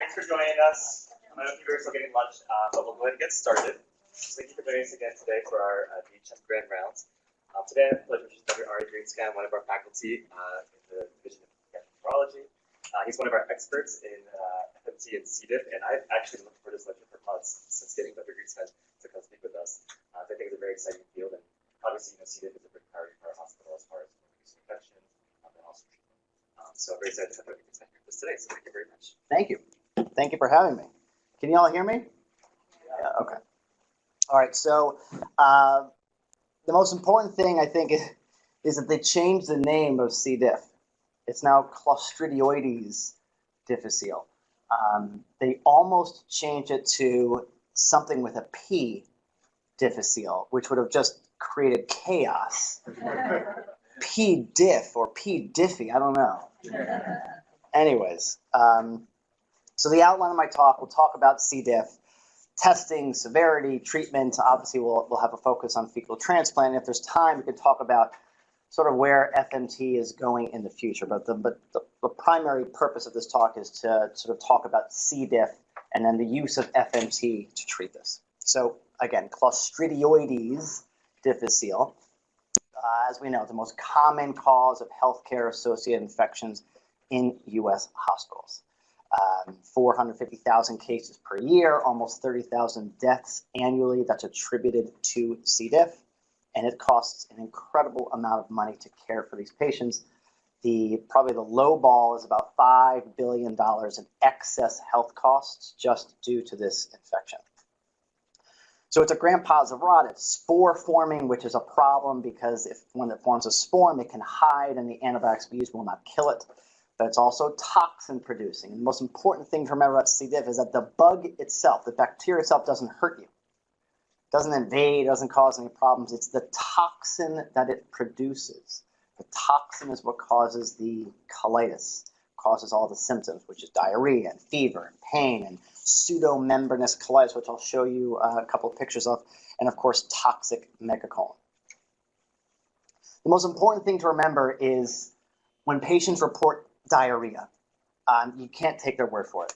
Thanks for joining us. I know you guys are still getting lunch, but we'll go ahead and get started. So thank you for joining us again today for our DHM Grand Rounds. Today I have the pleasure of Dr. Grinspan, one of our faculty in the Division of Gastroenterology. He's one of our experts in FMT and C. diff, and I've actually looked for this lecture for months since getting Dr. Grinspan to come speak with us. I think it's a very exciting field, and obviously, C. diff is a big priority for our hospital as far as reducing infections and also treatment. So I'm very excited to have Dr. Grinspan here with us today, so thank you very much. Thank you. Thank you for having me. Can you all hear me? Yeah, okay. All right, so the most important thing I think is that they changed the name of C. diff. It's now Clostridioides difficile. They almost changed it to something with a P, difficile, which would have just created chaos. P. diff or P. diffy, I don't know. Anyways, so the outline of my talk, we'll talk about C. diff, testing, severity, treatment. Obviously, we'll have a focus on fecal transplant. If there's time, we can talk about sort of where FMT is going in the future. But the primary purpose of this talk is to sort of talk about C. diff and then the use of FMT to treat this. So again, Clostridioides difficile, as we know, the most common cause of healthcare-associated infections in U.S. hospitals. 450,000 cases per year, almost 30,000 deaths annually that's attributed to C. diff, and it costs an incredible amount of money to care for these patients. Probably the low ball is about $5 billion in excess health costs just due to this infection. So it's a gram-positive rot. It's spore forming, which is a problem because when it forms a spore, it can hide and the antibiotics we use will not kill it. But it's also toxin producing. And the most important thing to remember about C. diff is that the bug itself, the bacteria itself, doesn't hurt you. It doesn't invade, doesn't cause any problems. It's the toxin that it produces. The toxin is what causes the colitis, causes all the symptoms, which is diarrhea and fever and pain and pseudomembranous colitis, which I'll show you a couple of pictures of, and of course, toxic megacolon. The most important thing to remember is when patients report diarrhea, you can't take their word for it.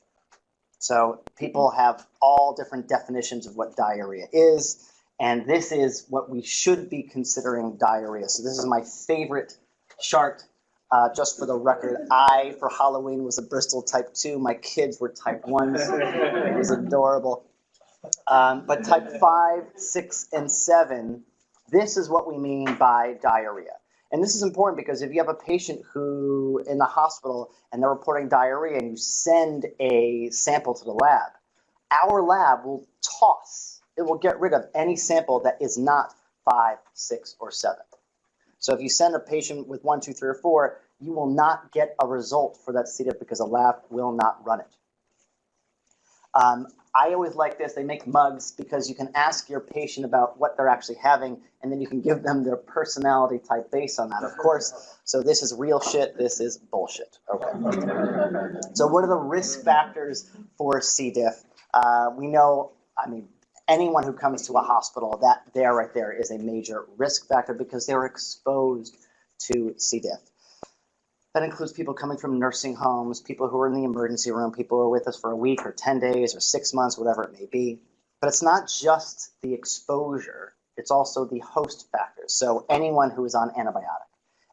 So people have all different definitions of what diarrhea is, and this is what we should be considering diarrhea. So this is my favorite chart, just for the record. I, for Halloween, was a Bristol type 2. My kids were type 1s. It was adorable. But type 5, 6, and 7, this is what we mean by diarrhea. And this is important because if you have a patient who in the hospital and they're reporting diarrhea and you send a sample to the lab, our lab will it will get rid of any sample that is not 5, 6, or 7. So if you send a patient with 1, 2, 3, or 4, you will not get a result for that C. diff because the lab will not run it. I always like this. They make mugs because you can ask your patient about what they're actually having, and then you can give them their personality type based on that, of course. So this is real shit. This is bullshit. Okay. So what are the risk factors for C. diff? We know, anyone who comes to a hospital, that right there is a major risk factor because they're exposed to C. diff. That includes people coming from nursing homes, people who are in the emergency room, people who are with us for a week or 10 days or 6 months, whatever it may be. But it's not just the exposure, it's also the host factors. So anyone who is on antibiotic,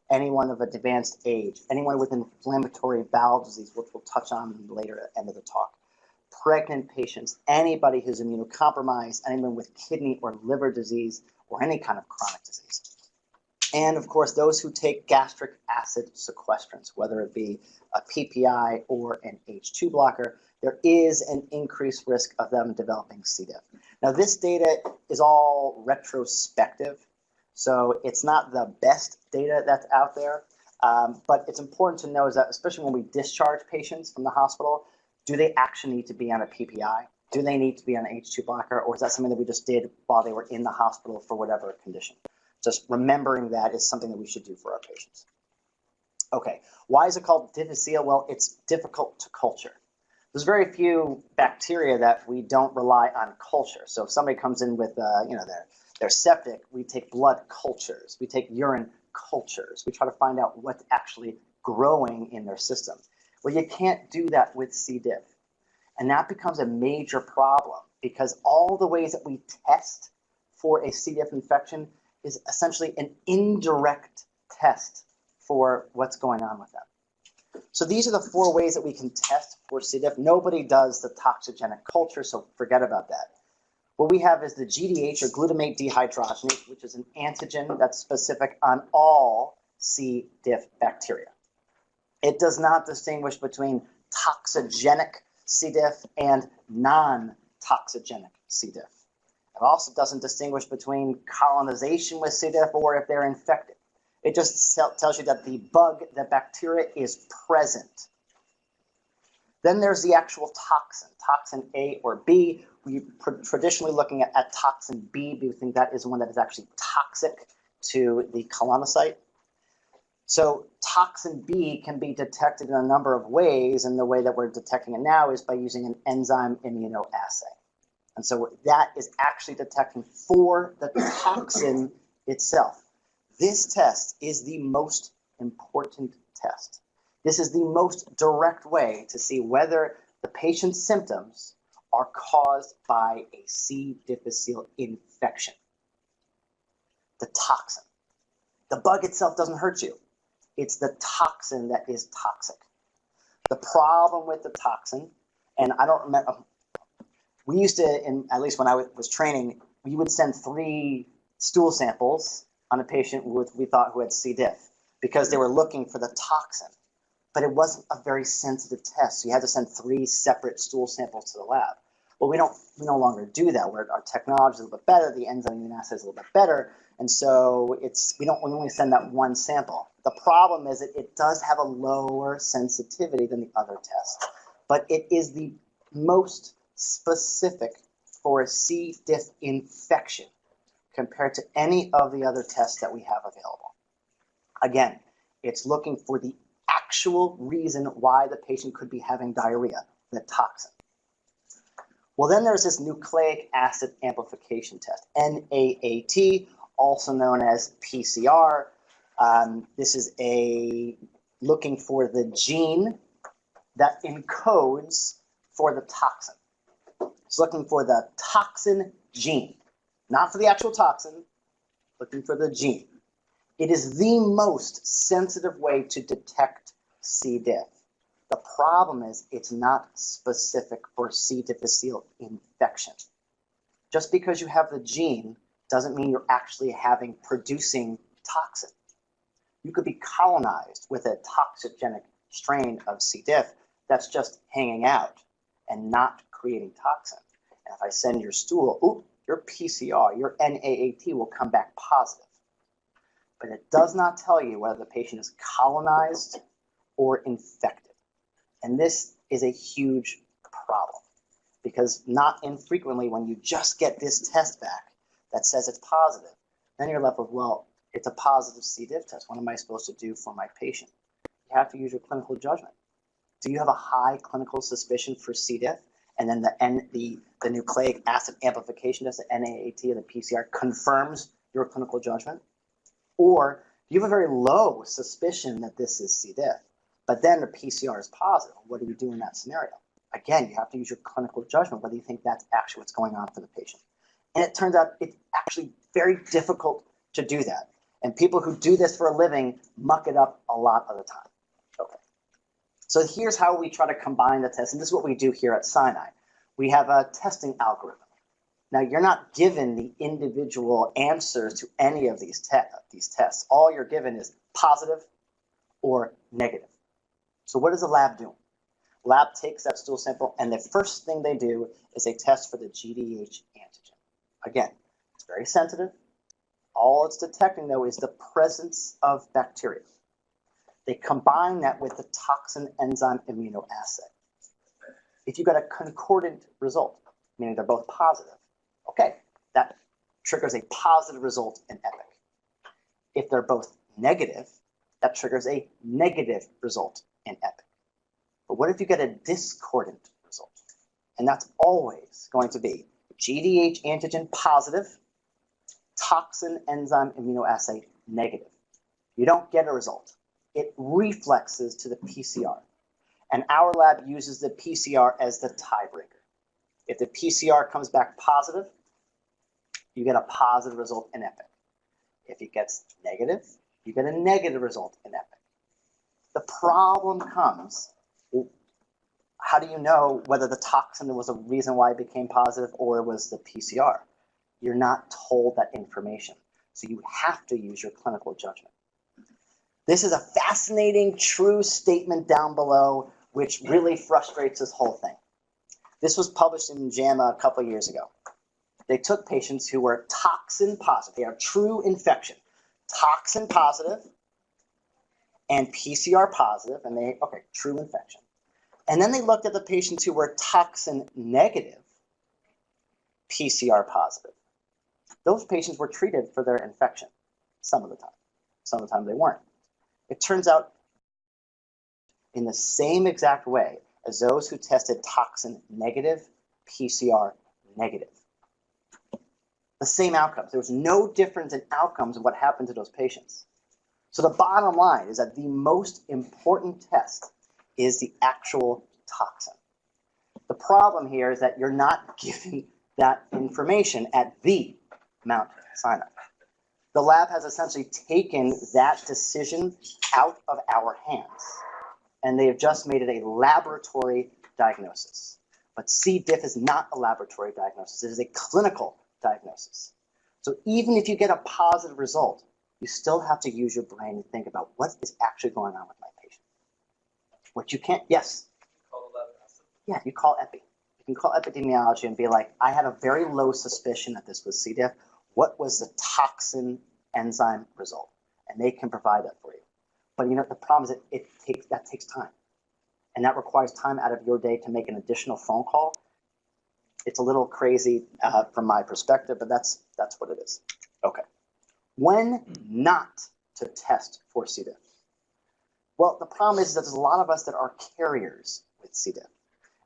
anyone of advanced age, anyone with inflammatory bowel disease, which we'll touch on later at the end of the talk, pregnant patients, anybody who's immunocompromised, anyone with kidney or liver disease or any kind of chronic disease. And of course, those who take gastric acid sequestrants, whether it be a PPI or an H2 blocker, there is an increased risk of them developing C. diff. Now, this data is all retrospective, so it's not the best data that's out there, but it's important to know is that, especially when we discharge patients from the hospital, do they actually need to be on a PPI? Do they need to be on an H2 blocker, or is that something that we just did while they were in the hospital for whatever condition? Just remembering that is something that we should do for our patients. Okay, why is it called difficile? Well, it's difficult to culture. There's very few bacteria that we don't rely on culture. So if somebody comes in with, they're septic, we take blood cultures, we take urine cultures, we try to find out what's actually growing in their system. Well, you can't do that with C. diff. And that becomes a major problem because all the ways that we test for a C. diff infection is essentially an indirect test for what's going on with them. So these are the 4 ways that we can test for C. diff. Nobody does the toxigenic culture, so forget about that. What we have is the GDH, or glutamate dehydrogenase, which is an antigen that's specific on all C. diff bacteria. It does not distinguish between toxigenic C. diff and non-toxigenic C. diff. It also doesn't distinguish between colonization with C. diff or if they're infected. It just tells you that the bug, the bacteria, is present. Then there's the actual toxin A or B. We traditionally looking at toxin B, we think that is one that is actually toxic to the colonocyte. So toxin B can be detected in a number of ways, and the way that we're detecting it now is by using an enzyme immunoassay. And so that is actually detecting for the toxin itself. This test is the most important test. This is the most direct way to see whether the patient's symptoms are caused by a C. difficile infection. The toxin. The bug itself doesn't hurt you. It's the toxin that is toxic. The problem with the toxin, and I don't remember, we used to, at least when I was training, we would send 3 stool samples on a patient we thought who had C. diff because they were looking for the toxin. But it wasn't a very sensitive test, so you had to send 3 separate stool samples to the lab. Well, we no longer do that. Our technology is a little bit better, the enzyme immunoassay is a little bit better, and so we only send that 1 sample. The problem is that it does have a lower sensitivity than the other tests, but it is the most specific for a C. diff infection compared to any of the other tests that we have available. Again, it's looking for the actual reason why the patient could be having diarrhea, the toxin. Well, then there's this nucleic acid amplification test, NAAT, also known as PCR. This is looking for the gene that encodes for the toxin. It's looking for the toxin gene, not for the actual toxin, looking for the gene. It is the most sensitive way to detect C. diff. The problem is it's not specific for C. difficile infection. Just because you have the gene doesn't mean you're actually producing toxin. You could be colonized with a toxigenic strain of C. diff that's just hanging out and not creating toxin. And if I send your stool, your PCR, your NAAT will come back positive. But it does not tell you whether the patient is colonized or infected. And this is a huge problem because not infrequently when you just get this test back that says it's positive, then you're left with, well, it's a positive C. diff test. What am I supposed to do for my patient? You have to use your clinical judgment. Do you have a high clinical suspicion for C. diff? And then the nucleic acid amplification test, the NAAT or the PCR, confirms your clinical judgment? Or do you have a very low suspicion that this is C. diff, but then the PCR is positive? What do you do in that scenario? Again, you have to use your clinical judgment, whether you think that's actually what's going on for the patient. And it turns out it's actually very difficult to do that. And people who do this for a living muck it up a lot of the time. Okay. So here's how we try to combine the tests, and this is what we do here at Sinai. We have a testing algorithm. Now, you're not given the individual answers to any of these tests. All you're given is positive or negative. So what does the lab do? The lab takes that stool sample, and the first thing they do is they test for the GDH antigen. Again, it's very sensitive. All it's detecting, though, is the presence of bacteria. They combine that with the toxin enzyme immunoassay. If you got a concordant result, meaning they're both positive, okay, that triggers a positive result in EPIC. If they're both negative, that triggers a negative result in EPIC. But what if you get a discordant result? And that's always going to be GDH antigen positive, toxin enzyme immunoassay negative. You don't get a result. It reflexes to the PCR. And our lab uses the PCR as the tiebreaker. If the PCR comes back positive, you get a positive result in EPIC. If it gets negative, you get a negative result in EPIC. The problem comes, how do you know whether the toxin was a reason why it became positive or it was the PCR? You're not told that information. So you have to use your clinical judgment. This is a fascinating, true statement down below, which really frustrates this whole thing. This was published in JAMA a couple of years ago. They took patients who were toxin positive. They are true infection, toxin positive and PCR positive, and true infection. And then they looked at the patients who were toxin negative, PCR positive. Those patients were treated for their infection some of the time. Some of the time they weren't. It turns out in the same exact way as those who tested toxin negative, PCR negative. The same outcomes. There was no difference in outcomes of what happened to those patients. So the bottom line is that the most important test is the actual toxin. The problem here is that you're not giving that information at the Mount Sinai. The lab has essentially taken that decision out of our hands, and they have just made it a laboratory diagnosis. But C. diff is not a laboratory diagnosis. It is a clinical diagnosis. So even if you get a positive result, you still have to use your brain and think about what is actually going on with my patient. What you can't, yes? Yeah, you call epi. You can call epidemiology and be like, I had a very low suspicion that this was C. diff. What was the toxin enzyme result? And they can provide that for you. But the problem is that takes time. And that requires time out of your day to make an additional phone call. It's a little crazy from my perspective, but that's what it is. Okay. When not to test for C. diff? Well, the problem is that there's a lot of us that are carriers with C. diff.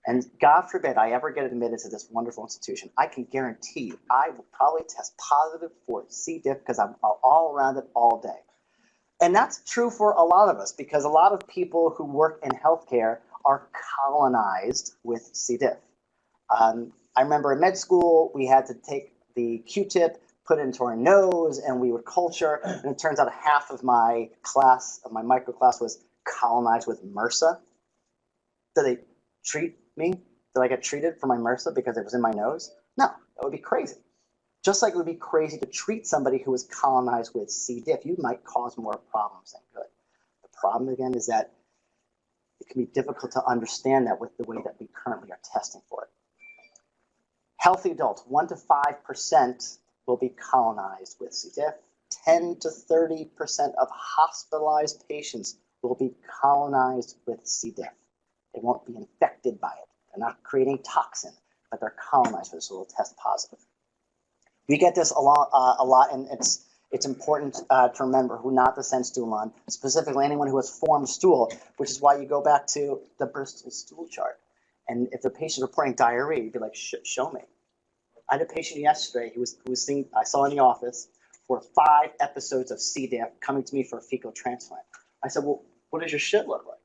And God forbid I ever get admitted to this wonderful institution, I can guarantee you I will probably test positive for C. diff because I'm all around it all day. And that's true for a lot of us because a lot of people who work in healthcare are colonized with C. diff. I remember in med school, we had to take the Q-tip, put it into our nose, and we would culture. And it turns out half of my class, of my micro class, was colonized with MRSA. Did they treat me? Did I get treated for my MRSA because it was in my nose? No, that would be crazy. Just like it would be crazy to treat somebody who was colonized with C. diff, you might cause more problems than good. The problem, again, is that it can be difficult to understand that with the way that we currently are testing for it. Healthy adults, 1 to 5% will be colonized with C. diff. 10 to 30% of hospitalized patients will be colonized with C. diff. They won't be infected by it. They're not creating toxin, but they're colonized with it, so they'll test positive. We get this a lot, and it's important to remember who not to send stool on, specifically anyone who has formed stool, which is why you go back to the Bristol stool chart. And if the patient is reporting diarrhea, you'd be like, show me. I had a patient yesterday who was seeing, I saw in the office for 5 episodes of C. diff coming to me for a fecal transplant. I said, well, what does your shit look like?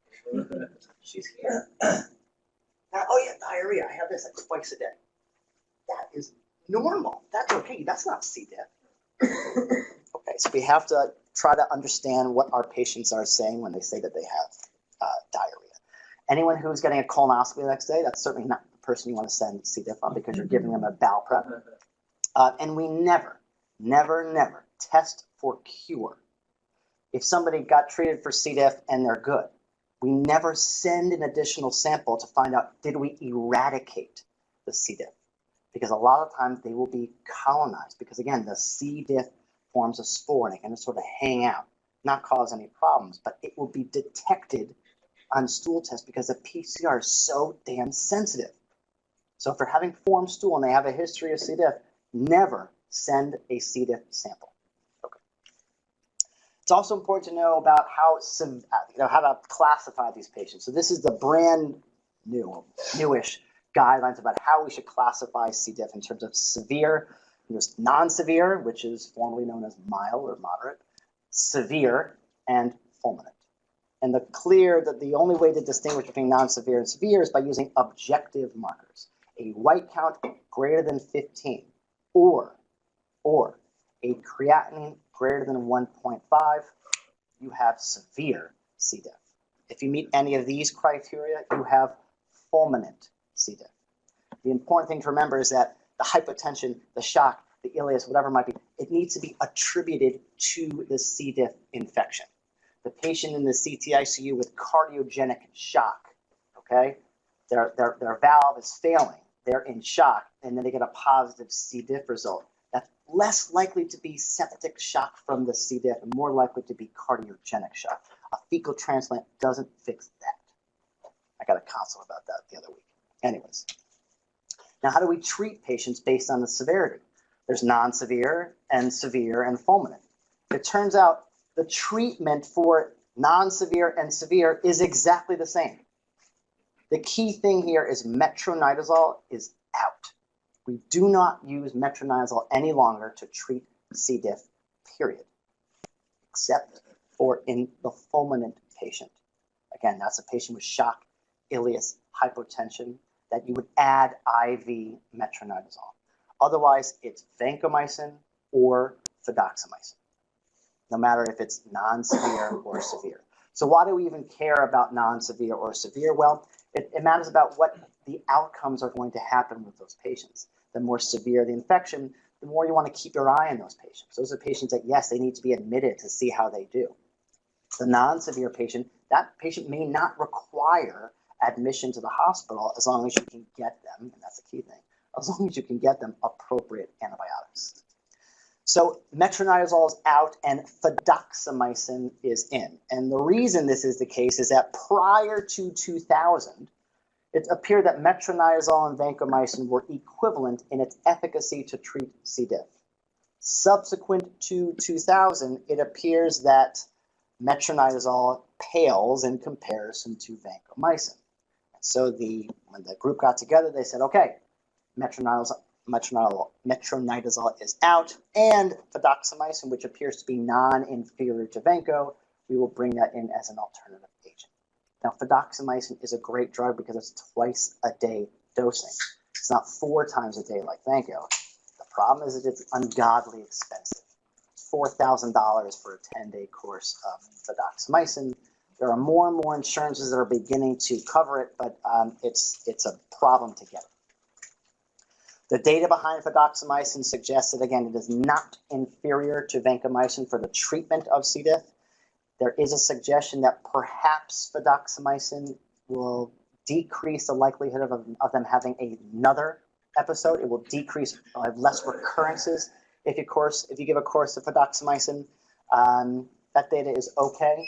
She's here. Oh yeah, diarrhea. I have this like twice a day. That is normal. That's okay. That's not C. diff. Okay, so we have to try to understand what our patients are saying when they say that they have diarrhea. Anyone who's getting a colonoscopy the next day, that's certainly not the person you want to send C. diff on because you're giving them a bowel prep. And we never test for cure. If somebody got treated for C. diff and they're good, we never send an additional sample to find out, did we eradicate the C. diff? Because a lot of times they will be colonized because, again, the C. diff forms a spore and it can just sort of hang out, not cause any problems, but it will be detected on stool test because the PCR is so damn sensitive. So if they're having formed stool and they have a history of C. diff, never send a C. diff sample. Okay. It's also important to know about how to classify these patients. So this is the brand newish guidelines about how we should classify C. diff in terms of severe. There's non-severe, which is formerly known as mild or moderate, severe, and fulminant. And the only way to distinguish between non-severe and severe is by using objective markers. A white count greater than 15 or a creatinine greater than 1.5, you have severe C. diff. If you meet any of these criteria, you have fulminant C. diff. The important thing to remember is that the hypotension, the shock, the ileus, whatever it might be, it needs to be attributed to the C. diff infection. The patient in the CTICU with cardiogenic shock, okay, their valve is failing, they're in shock, and then they get a positive C. diff result. That's less likely to be septic shock from the C. diff and more likely to be cardiogenic shock. A fecal transplant doesn't fix that. I got a consult about that the other week. Anyways, now how do we treat patients based on the severity? There's non-severe and severe and fulminant. It turns out the treatment for non-severe and severe is exactly the same. The key thing here is metronidazole is out. We do not use metronidazole any longer to treat C. diff, period, except for in the fulminant patient. Again, that's a patient with shock, ileus, hypotension, that you would add IV metronidazole. Otherwise, it's vancomycin or fidaxomicin, no matter if it's non-severe or severe. So why do we even care about non-severe or severe? Well, it matters about what the outcomes are going to happen with those patients. The more severe the infection, the more you want to keep your eye on those patients. Those are patients that, yes, they need to be admitted to see how they do. The non-severe patient, that patient may not require admission to the hospital as long as you can get them, and that's the key thing, as long as you can get them appropriate antibiotics. So metronidazole is out and fidaxomicin is in. And the reason this is the case is that prior to 2000, it appeared that metronidazole and vancomycin were equivalent in its efficacy to treat C. diff. Subsequent to 2000, it appears that metronidazole pales in comparison to vancomycin. And so when the group got together, they said, okay, metronidazole is out, and fidaxomicin, which appears to be non-inferior to vanco, we will bring that in as an alternative agent. Now, fidaxomicin is a great drug because it's twice a day dosing. It's not 4 times a day like vanco. The problem is that it's ungodly expensive. It's $4,000 for a 10-day course of fidaxomicin. There are more and more insurances that are beginning to cover it, but it's a problem to get it. The data behind fidaxomicin suggests that, again, it is not inferior to vancomycin for the treatment of C. diff. There is a suggestion that perhaps fidaxomicin will decrease the likelihood of them having another episode. It will decrease, have less recurrences if you give a course of fidaxomicin. That data is okay.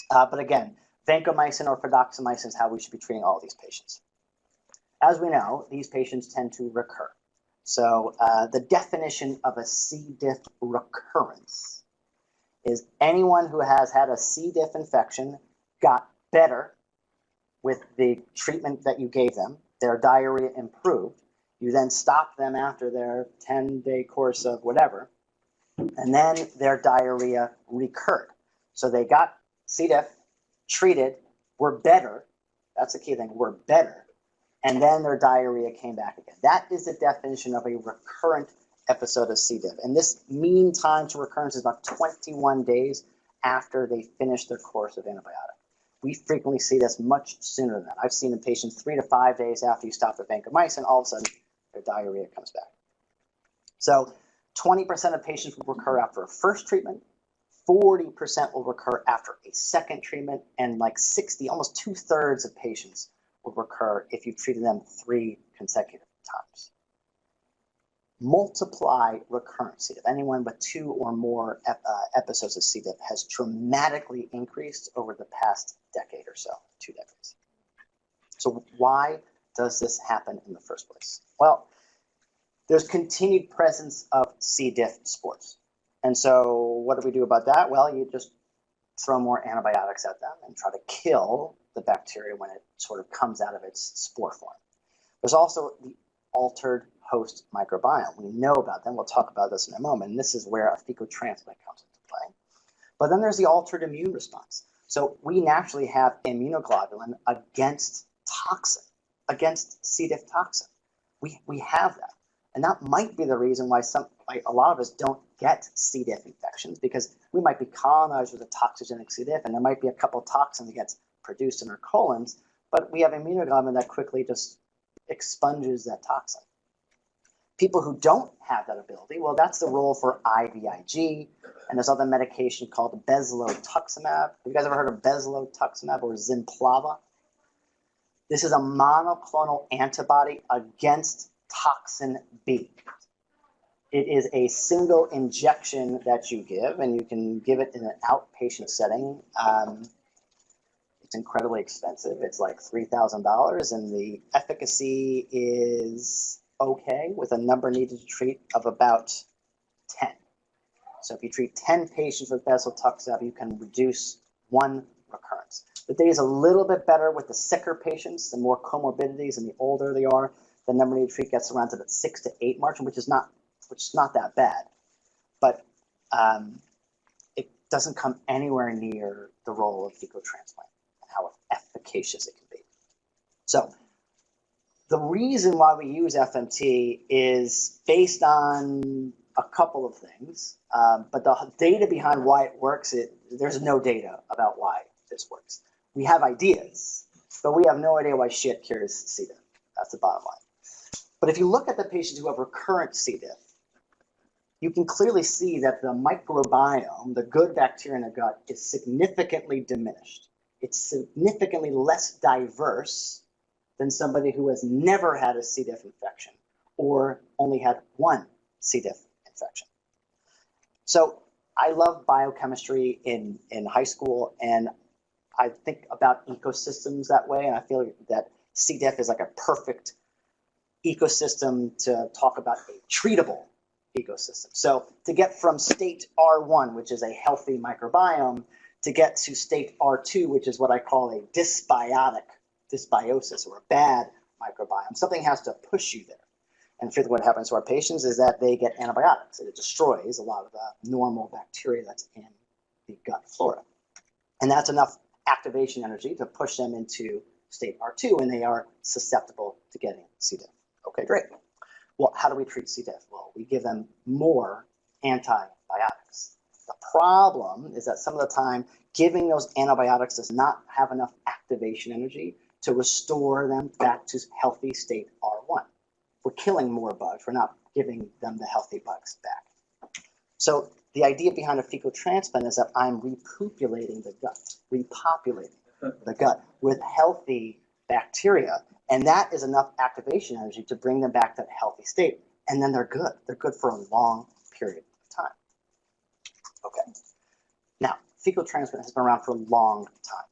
But again, vancomycin or fidaxomicin is how we should be treating all of these patients. As we know, these patients tend to recur. So the definition of a C. diff recurrence is anyone who has had a C. diff infection, got better with the treatment that you gave them, their diarrhea improved, you then stop them after their 10-day course of whatever, and then their diarrhea recurred. So they got C. diff, treated, were better, that's the key thing, were better, and then their diarrhea came back again. That is the definition of a recurrent episode of C. diff. And this mean time to recurrence is about 21 days after they finish their course of antibiotic. We frequently see this much sooner than that. I've seen in patients 3 to 5 days after you stop the vancomycin, all of a sudden their diarrhea comes back. So 20% of patients will recur after a first treatment, 40% will recur after a second treatment, and like 60, almost 2/3 of patients will recur if you've treated them 3 consecutive times. Multiply recurrent C. diff. Anyone with 2 or more episodes of C. diff has dramatically increased over the past decade or so, 2 decades. So why does this happen in the first place? Well, there's continued presence of C. diff spores. And so what do we do about that? Well, you just throw more antibiotics at them and try to kill the bacteria when it sort of comes out of its spore form. There's also the altered host microbiome. We know about them. We'll talk about this in a moment. And this is where a fecal transplant comes into play. But then there's the altered immune response. So we naturally have immunoglobulin against toxin, against C. diff toxin. We have that. And that might be the reason why a lot of us don't get C. diff infections, because we might be colonized with a toxigenic C. diff, and there might be a couple toxins that gets produced in our colons, but we have immunoglobulin that quickly just expunges that toxin. People who don't have that ability, well, that's the role for IVIG, and there's other medication called bezilotuximab. Have you guys ever heard of bezilotuximab or Zimplava? This is a monoclonal antibody against toxin B. It is a single injection that you give, and you can give it in an outpatient setting. It's incredibly expensive. It's like $3,000, and the efficacy is okay with a number needed to treat of about 10. So if you treat 10 patients with bezilotuximab, you can reduce 1 recurrence. The data is a little bit better with the sicker patients, the more comorbidities, and the older they are. The number needed to treat gets around to the 6 to 8 margin, which is not that bad, but it doesn't come anywhere near the role of fecal transplant and how efficacious it can be. So the reason why we use FMT is based on a couple of things, but the data behind why it works, there's no data about why this works. We have ideas, but we have no idea why shit cures C. diff. That's the bottom line. But if you look at the patients who have recurrent C. diff, you can clearly see that the microbiome, the good bacteria in the gut, is significantly diminished. It's significantly less diverse than somebody who has never had a C. diff infection or only had 1 C. diff infection. So I love biochemistry in high school, and I think about ecosystems that way, and I feel that C. diff is like a perfect ecosystem to talk about a treatable ecosystem. So to get from state R1, which is a healthy microbiome, to get to state R2, which is what I call a dysbiosis, or a bad microbiome, something has to push you there. And further, what happens to our patients is that they get antibiotics, and it destroys a lot of the normal bacteria that's in the gut flora. And that's enough activation energy to push them into state R2, and they are susceptible to getting C. diff. Okay, great. Well, how do we treat C. diff? Well, we give them more antibiotics. The problem is that some of the time, giving those antibiotics does not have enough activation energy to restore them back to healthy state R1. We're killing more bugs. We're not giving them the healthy bugs back. So the idea behind a fecal transplant is that I'm repopulating the gut with healthy bacteria. And that is enough activation energy to bring them back to that healthy state. And then they're good. They're good for a long period of time. Okay. Now, fecal transplant has been around for a long time.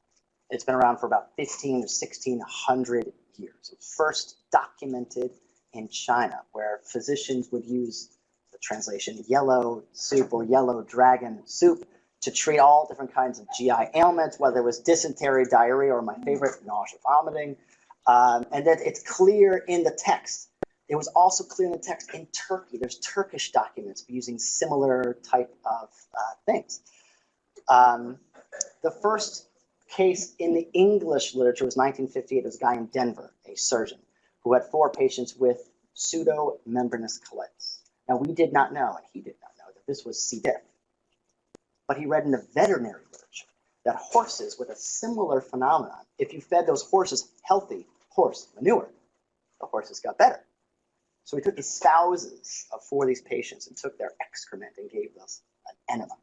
It's been around for about 15 or 1600 years. It was first documented in China, where physicians would use the translation yellow soup or yellow dragon soup to treat all different kinds of GI ailments, whether it was dysentery, diarrhea, or my favorite, nausea, vomiting. And that it's clear in the text. It was also clear in the text in Turkey. There's Turkish documents using similar type of things. The first case in the English literature was 1958. It was a guy in Denver, a surgeon, who had 4 patients with pseudomembranous colitis. Now, we did not know, and he did not know, that this was C. diff. But he read in the veterinary literature that horses with a similar phenomenon, if you fed those horses healthy horse manure, the horses got better. So we took the spouses of 4 of these patients and took their excrement and gave us an enema.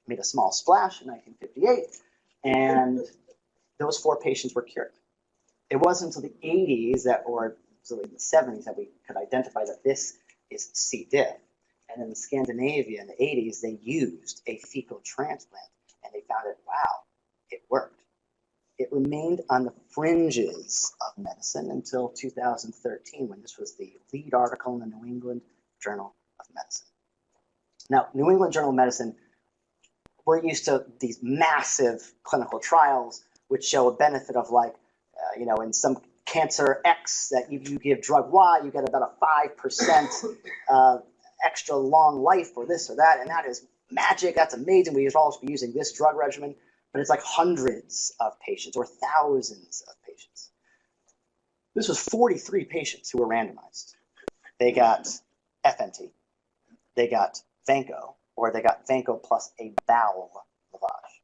Made a small splash in 1958, and those 4 patients were cured. It wasn't until the 80s or until the 70s that we could identify that this is C. diff. And in Scandinavia in the 80s, they used a fecal transplant, and they found it, wow, it worked. It remained on the fringes of medicine until 2013, when this was the lead article in the New England Journal of Medicine. Now, New England Journal of Medicine, we're used to these massive clinical trials which show a benefit of in some cancer X that if you give drug Y, you get about a 5% extra long life or this or that, and that is magic. That's amazing. We should all be using this drug regimen. but it's like hundreds of patients or thousands of patients. This was 43 patients who were randomized. They got FMT, they got Vanco, or they got Vanco plus a valve lavage.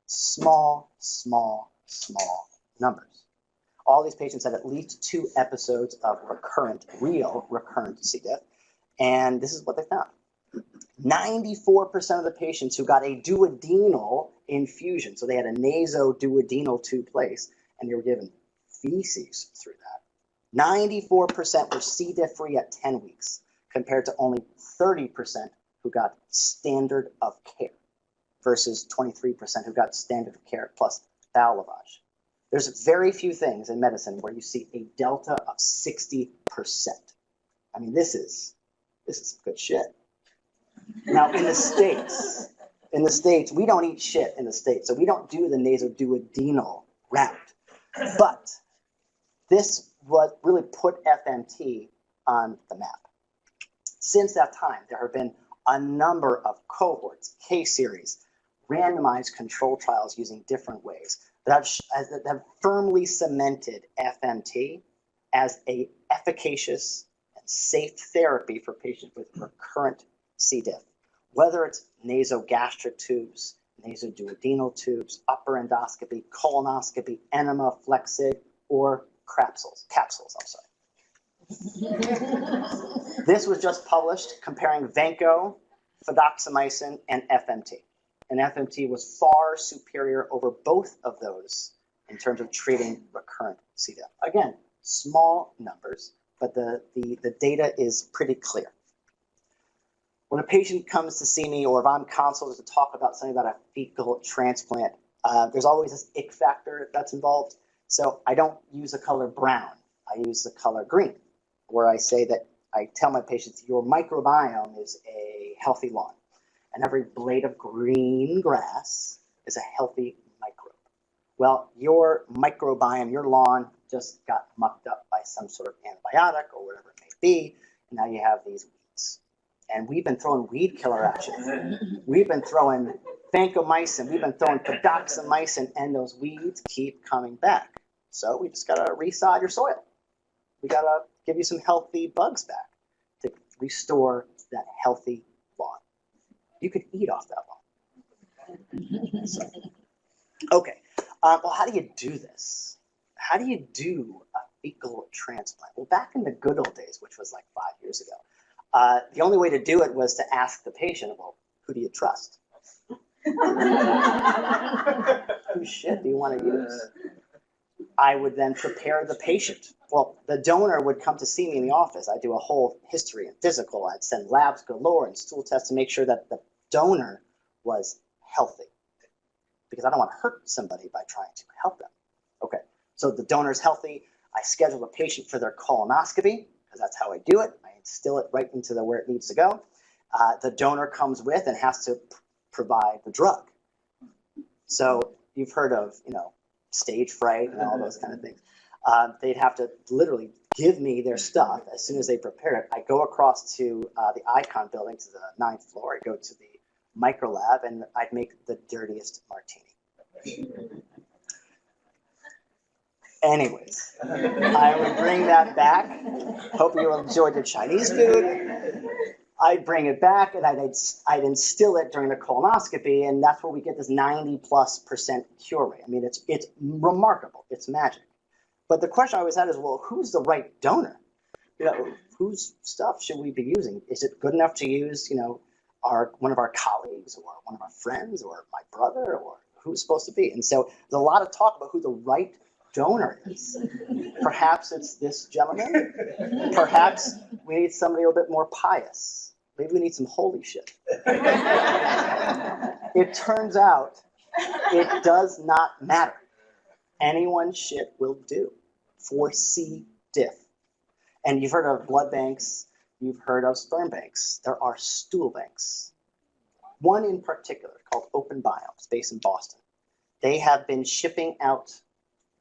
Small, small, small numbers. All these patients had at least 2 episodes of real recurrent C. diff, and this is what they found. 94% of the patients who got a duodenal infusion, so they had a nasoduodenal tube placed, and they were given feces through that. 94% were C. diff free at 10 weeks, compared to only 30% who got standard of care, versus 23% who got standard of care plus bowel lavage. There's very few things in medicine where you see a delta of 60%. I mean, this is good shit. Now, in the States, we don't eat shit in the States, so we don't do the nasoduodenal route. But this what really put FMT on the map. Since that time, there have been a number of cohorts, case series, randomized control trials using different ways that have firmly cemented FMT as an efficacious and safe therapy for patients with recurrent C. diff, whether it's nasogastric tubes, nasoduodenal tubes, upper endoscopy, colonoscopy, enema, flexig, or capsules. This was just published comparing Vanco, fidaxomicin, and FMT. And FMT was far superior over both of those in terms of treating recurrent C. diff. Again, small numbers, but the data is pretty clear. When a patient comes to see me, or if I'm consulted to talk about something about a fecal transplant, there's always this ick factor that's involved. So I don't use the color brown. I use the color green, where I say that I tell my patients, your microbiome is a healthy lawn, and every blade of green grass is a healthy microbe. Well, your microbiome, your lawn, just got mucked up by some sort of antibiotic or whatever it may be, and now you have these weeds. And we've been throwing weed killer at you. We've been throwing vancomycin, we've been throwing fidaxomicin, and those weeds keep coming back. So we just gotta resod your soil. We gotta give you some healthy bugs back to restore that healthy lawn. You could eat off that lawn. So, okay, well, how do you do this? How do you do a fecal transplant? Well, back in the good old days, which was like 5 years ago, the only way to do it was to ask the patient, well, who do you trust? Whose shit do you want to use? I would then prepare the patient. Well, the donor would come to see me in the office. I'd do a whole history and physical. I'd send labs galore and stool tests to make sure that the donor was healthy, because I don't want to hurt somebody by trying to help them. Okay, so the donor's healthy. I schedule a patient for their colonoscopy, because that's how I do it. I instill it right into where it needs to go. The donor comes with and has to provide the drug. So you've heard of, stage fright and all those kind of things. They'd have to literally give me their stuff as soon as they prepare it. I go across to the Icon building to the 9th floor. I go to the micro lab, and I'd make the dirtiest martini. Anyways, I would bring that back. Hope you enjoyed the Chinese food. I'd bring it back, and I'd instill it during the colonoscopy, and that's where we get this 90+% cure rate. I mean, it's remarkable. It's magic. But the question I always had is, well, who's the right donor? Whose stuff should we be using? Is it good enough to use, one of our colleagues or one of our friends or my brother, or who's supposed to be? And so there's a lot of talk about who the right donor is. Perhaps it's this gentleman. Perhaps we need somebody a little bit more pious. Maybe we need some holy shit. It turns out it does not matter. Anyone's shit will do for C. diff. And you've heard of blood banks. You've heard of sperm banks. There are stool banks. One in particular called Open Biomes, based in Boston. They have been shipping out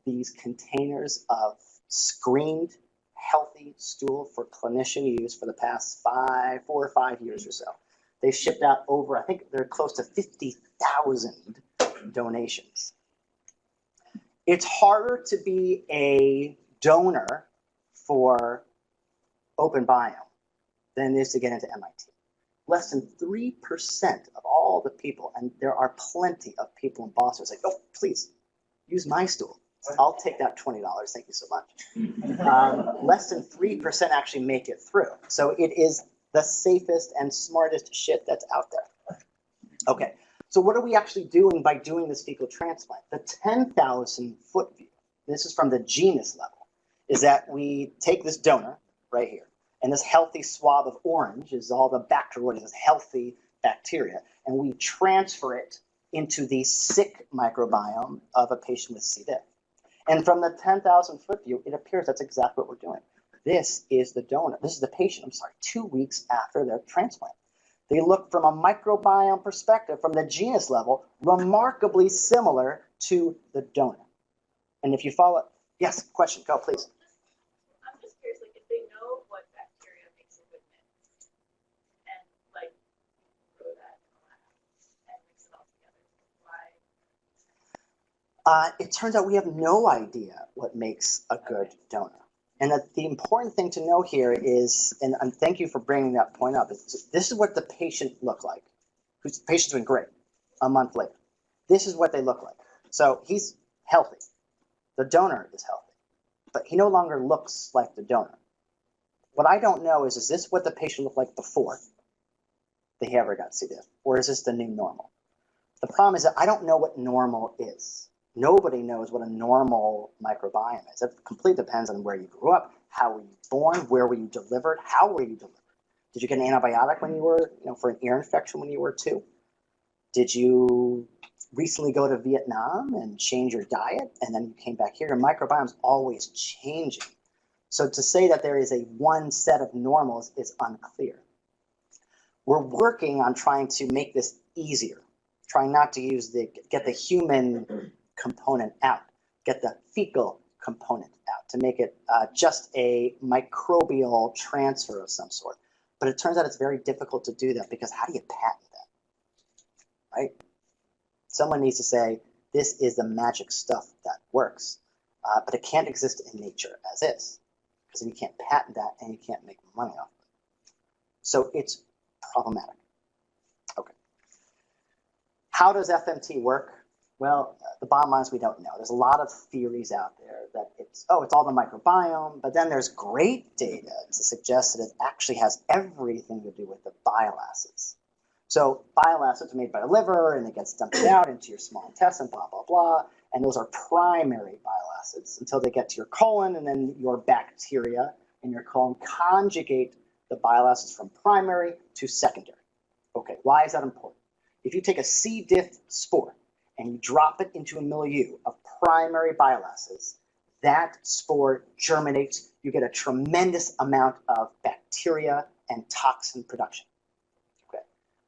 these containers of screened, healthy stool for clinician use for the past 4 or 5 years or so. They've shipped out over, I think they're close to 50,000 donations. It's harder to be a donor for open biome than it is to get into MIT. Less than 3% of all the people, and there are plenty of people in Boston who say, oh, please, use my stool. I'll take that $20, thank you so much. Less than 3% actually make it through. So it is the safest and smartest shit that's out there. Okay, so what are we actually doing by doing this fecal transplant? The 10,000 foot view, this is from the genus level, is that we take this donor right here, and this healthy swab of orange is all the Bacteroides, this healthy bacteria, and we transfer it into the sick microbiome of a patient with C. diff. And from the 10,000 foot view, it appears that's exactly what we're doing. This is the donor, this is the patient, 2 weeks after their transplant. They look from a microbiome perspective, from the genus level, remarkably similar to the donor. And if you follow, yes, question, go please. I'm just curious, like if they know what bacteria makes a good mix, and like grow that in the lab and mix it all together, why? It turns out we have no idea what makes a good donor. And the important thing to know here is, and thank you for bringing that point up, this is what the patient looked like. The patient's been great a month later. This is what they look like. So he's healthy. The donor is healthy, but he no longer looks like the donor. What I don't know is this what the patient looked like before they ever got C. diff, or is this the new normal? The problem is that I don't know what normal is. Nobody knows what a normal microbiome is. It completely depends on where you grew up, how were you born, where were you delivered, how were you delivered. Did you get an antibiotic when you were, for an ear infection when you were 2? Did you recently go to Vietnam and change your diet and then you came back here? Your microbiome's always changing. So to say that there is a one set of normals is unclear. We're working on trying to make this easier, trying not to get the human component out, get the fecal component out to make it just a microbial transfer of some sort. But it turns out it's very difficult to do that because how do you patent that, right? Someone needs to say, this is the magic stuff that works, but it can't exist in nature as is because you can't patent that and you can't make money off of it. So it's problematic. Okay. How does FMT work? Well, the bottom line is we don't know. There's a lot of theories out there that it's all the microbiome, but then there's great data to suggest that it actually has everything to do with the bile acids. So bile acids are made by the liver, and it gets dumped out into your small intestine, blah, blah, blah, and those are primary bile acids until they get to your colon, and then your bacteria in your colon conjugate the bile acids from primary to secondary. Okay, why is that important? If you take a C. diff spore, and you drop it into a milieu of primary bile acids, that spore germinates. You get a tremendous amount of bacteria and toxin production. Okay.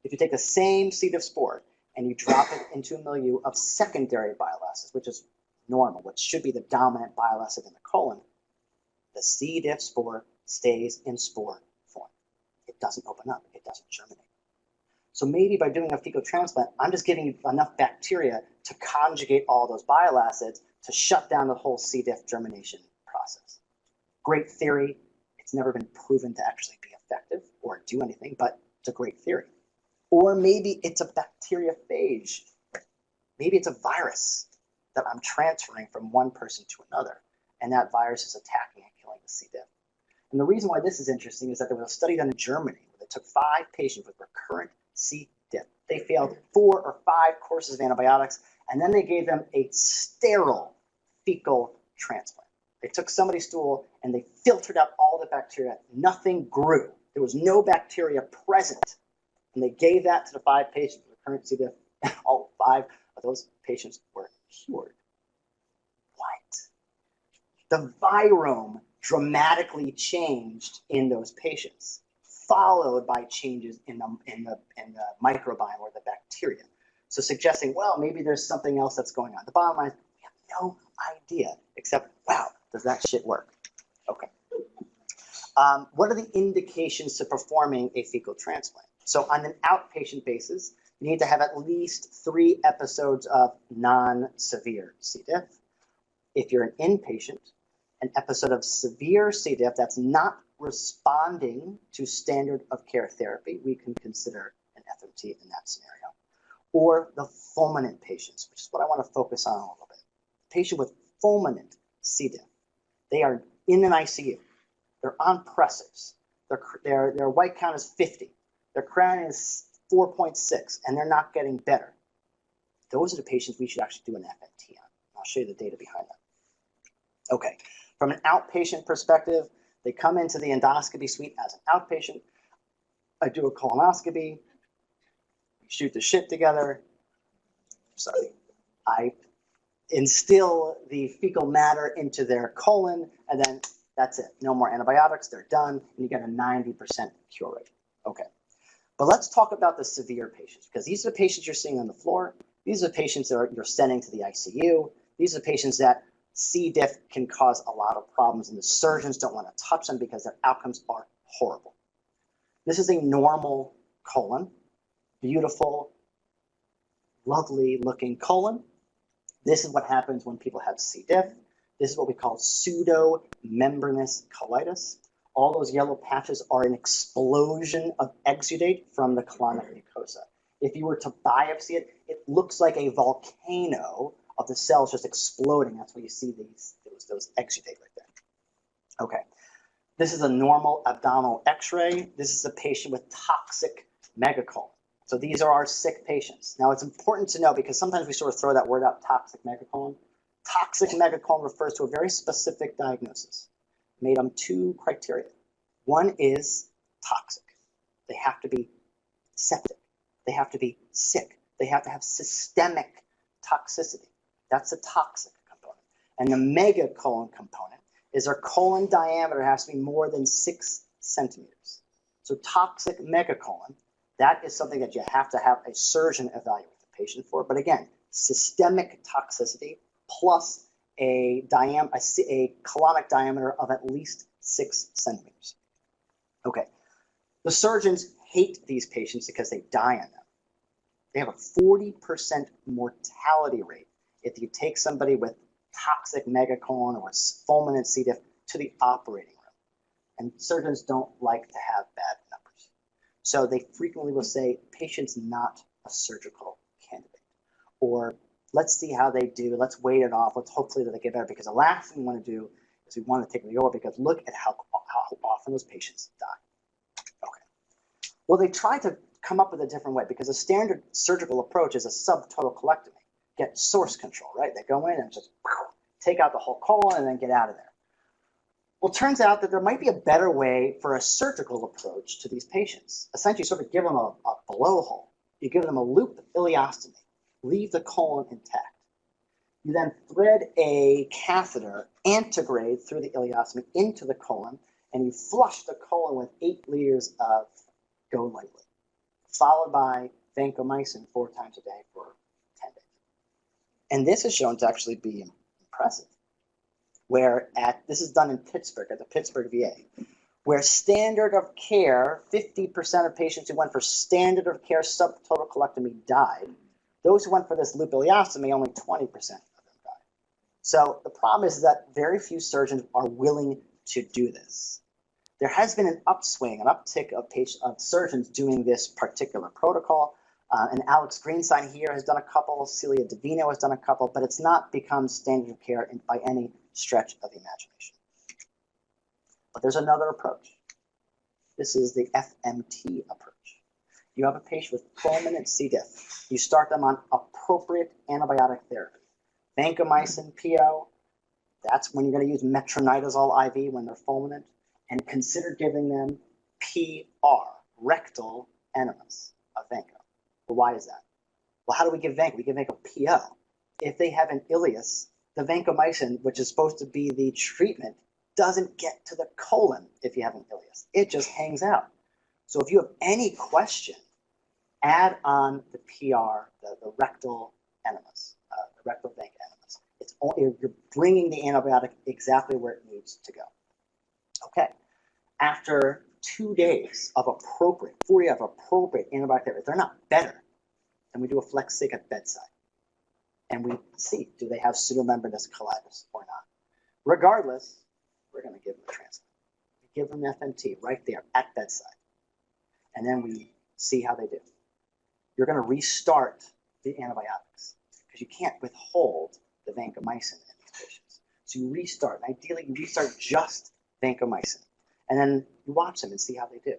If you take the same C. diff spore and you drop it into a milieu of secondary bile acids, which is normal, which should be the dominant bile acid in the colon, the C. diff spore stays in spore form. It doesn't open up. It doesn't germinate. So maybe by doing a fecal transplant, I'm just giving you enough bacteria to conjugate all those bile acids to shut down the whole C. diff germination process. Great theory. It's never been proven to actually be effective or do anything, but it's a great theory. Or maybe it's a bacteriophage. Maybe it's a virus that I'm transferring from one person to another, and that virus is attacking and killing the C. diff. And the reason why this is interesting is that there was a study done in Germany where they took 5 patients with recurrent C. diff. They failed 4 or 5 courses of antibiotics, and then they gave them a sterile fecal transplant. They took somebody's stool and they filtered out all the bacteria. Nothing grew. There was no bacteria present. And they gave that to the 5 patients with recurrent C. diff, and all 5 of those patients were cured. What? The virome dramatically changed in those patients, followed by changes in the microbiome or the bacteria. So suggesting, well, maybe there's something else that's going on. The bottom line is we have no idea, except, wow, does that shit work? Okay. What are the indications to performing a fecal transplant? So on an outpatient basis, You need to have at least 3 episodes of non-severe C. diff. If you're an inpatient, an episode of severe C. diff that's not responding to standard of care therapy, we can consider an FMT in that scenario. Or the fulminant patients, which is what I want to focus on a little bit. Patient with fulminant C. diff, they are in an ICU. They're on pressors. Their white count is 50. Their creatinine is 4.6, and they're not getting better. Those are the patients we should actually do an FMT on. I'll show you the data behind that. Okay, from an outpatient perspective, they come into the endoscopy suite as an outpatient. I do a colonoscopy, we shoot the shit together. Sorry, I instill the fecal matter into their colon, and then that's it. No more antibiotics, they're done, and you get a 90% cure rate. Okay. But let's talk about the severe patients, because these are the patients you're seeing on the floor. These are the patients that you're sending to the ICU. These are the patients that C. diff can cause a lot of problems, and the surgeons don't want to touch them because their outcomes are horrible. This is a normal colon, beautiful, lovely looking colon. This is what happens when people have C. diff. This is what we call pseudomembranous colitis. All those yellow patches are an explosion of exudate from the colonic mucosa. If you were to biopsy it, it looks like a volcano of the cells just exploding. That's why you see those exudate right there. Okay, this is a normal abdominal x-ray. This is a patient with toxic megacolon. So these are our sick patients. Now it's important to know, because sometimes we sort of throw that word out, toxic megacolon. Toxic megacolon refers to a very specific diagnosis made on 2 criteria. One is toxic. They have to be septic. They have to be sick. They have to have systemic toxicity. That's the toxic component. And the megacolon component is their colon diameter has to be more than 6 centimeters. So toxic megacolon, that is something that you have to have a surgeon evaluate the patient for. But again, systemic toxicity plus a colonic diameter of at least 6 centimeters. Okay, the surgeons hate these patients because they die on them. They have a 40% mortality rate if you take somebody with toxic megacolon or fulminant C. diff to the operating room. And surgeons don't like to have bad numbers. So they frequently will say, patient's not a surgical candidate. Or let's see how they do. Let's wait it off. Let's hopefully that they get better, because the last thing we want to do is we want to take the over, because look at how often those patients die. Okay. Well, they try to come up with a different way, because a standard surgical approach is a subtotal colectomy. Get source control, right? They go in and just take out the whole colon and then get out of there. Well, it turns out that there might be a better way for a surgical approach to these patients. Essentially, sort of give them a blowhole. You give them a loop ileostomy. Leave the colon intact. You then thread a catheter antegrade through the ileostomy into the colon, and you flush the colon with 8 liters of Go Lightly, followed by vancomycin 4 times a day for 10 days. And this is shown to actually be impressive. This is done in Pittsburgh, at the Pittsburgh VA, where standard of care, 50% of patients who went for standard of care subtotal colectomy died. Those who went for this loop ileostomy, only 20% of them died. So the problem is that very few surgeons are willing to do this. There has been an upswing, an uptick of surgeons doing this particular protocol. And Alex Grinspan here has done a couple, Celia Divino has done a couple, but it's not become standard of care by any stretch of the imagination. But there's another approach. This is the FMT approach. You have a patient with fulminant C. diff. You start them on appropriate antibiotic therapy. Vancomycin, PO, that's when you're going to use metronidazole IV when they're fulminant, and consider giving them PR, rectal enemas of vanco. Well, why is that? Well, how do we give vanco? We give vanco PO. If they have an ileus, the vancomycin, which is supposed to be the treatment, doesn't get to the colon if you have an ileus. It just hangs out. So if you have any question, add on the PR, the rectal enemas, the rectal vanc enemas. You're bringing the antibiotic exactly where it needs to go. Okay. After 2 days of appropriate, 40 of appropriate antibiotic therapy, if they're not better, Then we do a flex sig at bedside. And we see, do they have pseudomembranous colitis or not? Regardless, we're going to give them a transplant. We give them FMT right there at bedside. And then we see how they do. You're going to restart the antibiotics because you can't withhold the vancomycin in these patients. So you restart. And ideally, you restart just vancomycin. And then you watch them and see how they do.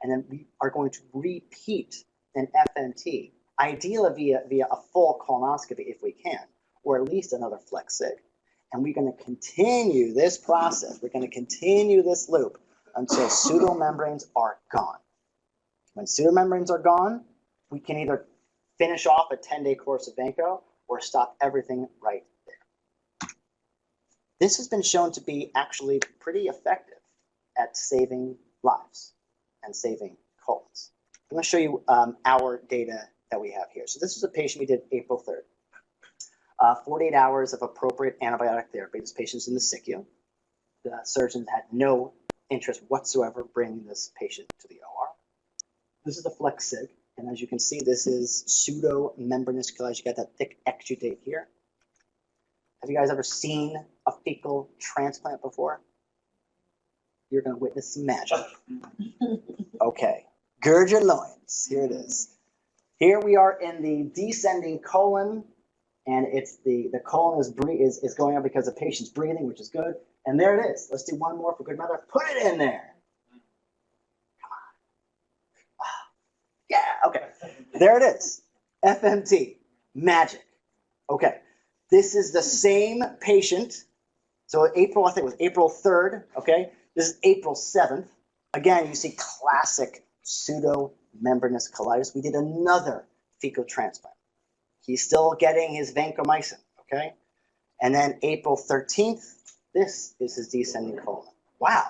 And then we are going to repeat an FMT, ideally via a full colonoscopy if we can, or at least another flex sig. And we're going to continue this process. We're going to continue this loop until pseudomembranes are gone. When pseudomembranes are gone, we can either finish off a 10-day course of vanco or stop everything right there. This has been shown to be actually pretty effective at saving lives and saving colons. I'm going to show you our data that we have here. So this is a patient we did April 3rd. 48 hours of appropriate antibiotic therapy. This patient's in the SICU. The surgeons had no interest whatsoever bringing this patient to the OR. This is the flex sig, and as you can see, this is pseudomembranous colitis. You got that thick exudate here. Have you guys ever seen a fecal transplant before? You're going to witness some magic. Okay, gird your loins. Here it is. Here we are in the descending colon, and it's the colon is going up because the patient's breathing, which is good. And there it is. Let's do one more for good measure. Put it in there. Yeah, okay. There it is. FMT. Magic. Okay. This is the same patient. So April, I think it was April 3rd, okay? This is April 7th. Again, you see classic pseudomembranous colitis. We did another fecal transplant. He's still getting his vancomycin, okay? And then April 13th, this is his descending colon. Wow.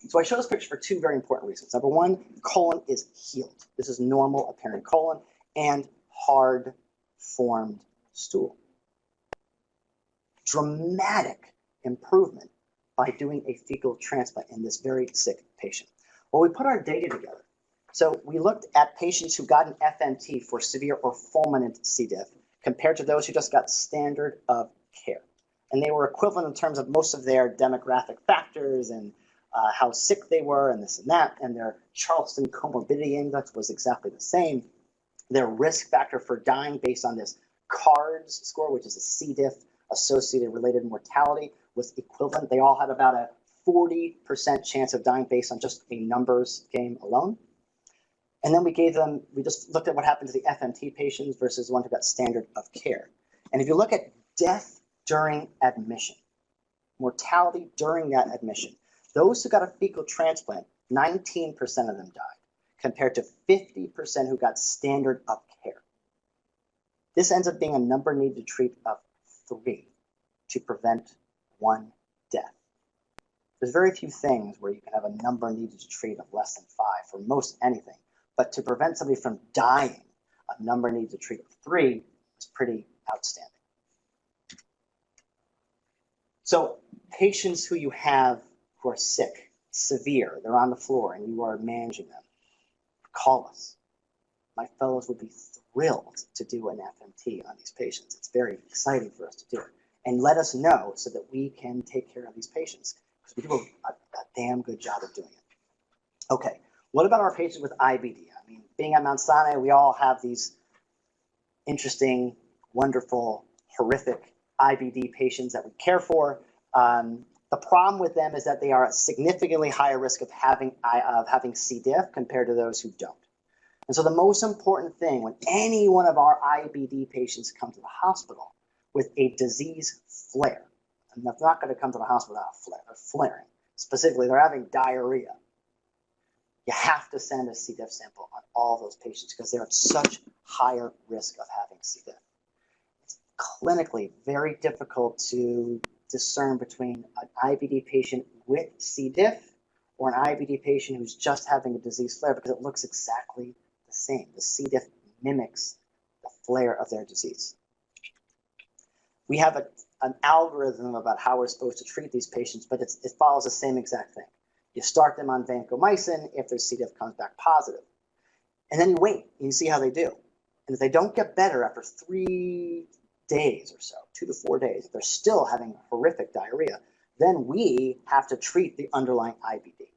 So I show this picture for two very important reasons. Number one, colon is healed. This is normal appearing colon and hard formed stool. Dramatic improvement by doing a fecal transplant in this very sick patient. Well, we put our data together. So we looked at patients who got an FMT for severe or fulminant C. diff compared to those who just got standard of care. And they were equivalent in terms of most of their demographic factors and how sick they were and this and that, and their Charleston comorbidity index was exactly the same. Their risk factor for dying based on this CARDS score, which is a C. diff associated related mortality, was equivalent. They all had about a 40% chance of dying based on just a numbers game alone. And then we just looked at what happened to the FMT patients versus the one who got standard of care. And if you look at death during admission, mortality during that admission, those who got a fecal transplant, 19% of them died, compared to 50% who got standard of care. This ends up being a number needed to treat of 3 to prevent 1 death. There's very few things where you can have a number needed to treat of less than 5 for most anything, but to prevent somebody from dying, a number needed to treat of 3 is pretty outstanding. So patients who you have who are sick, severe, they're on the floor and you are managing them, call us. My fellows would be thrilled to do an FMT on these patients. It's very exciting for us to do it. And let us know so that we can take care of these patients because we do a damn good job of doing it. Okay, what about our patients with IBD? I mean, being at Mount Sinai, we all have these interesting, wonderful, horrific IBD patients that we care for. The problem with them is that they are at significantly higher risk of having C. diff compared to those who don't. And so the most important thing when any one of our IBD patients come to the hospital with a disease flare, and they're not going to come to the hospital without a flare, they're flaring. Specifically, they're having diarrhea. You have to send a C. diff sample on all those patients because they're at such higher risk of having C. diff. It's clinically very difficult to discern between an IBD patient with C. diff or an IBD patient who's just having a disease flare because it looks exactly the same. The C. diff mimics the flare of their disease. We have an algorithm about how we're supposed to treat these patients, but it follows the same exact thing. You start them on vancomycin if their C. diff comes back positive. And then you wait and you see how they do. And And if they don't get better after 3 days or so, 2 to 4 days, if they're still having horrific diarrhea, then we have to treat the underlying IBD.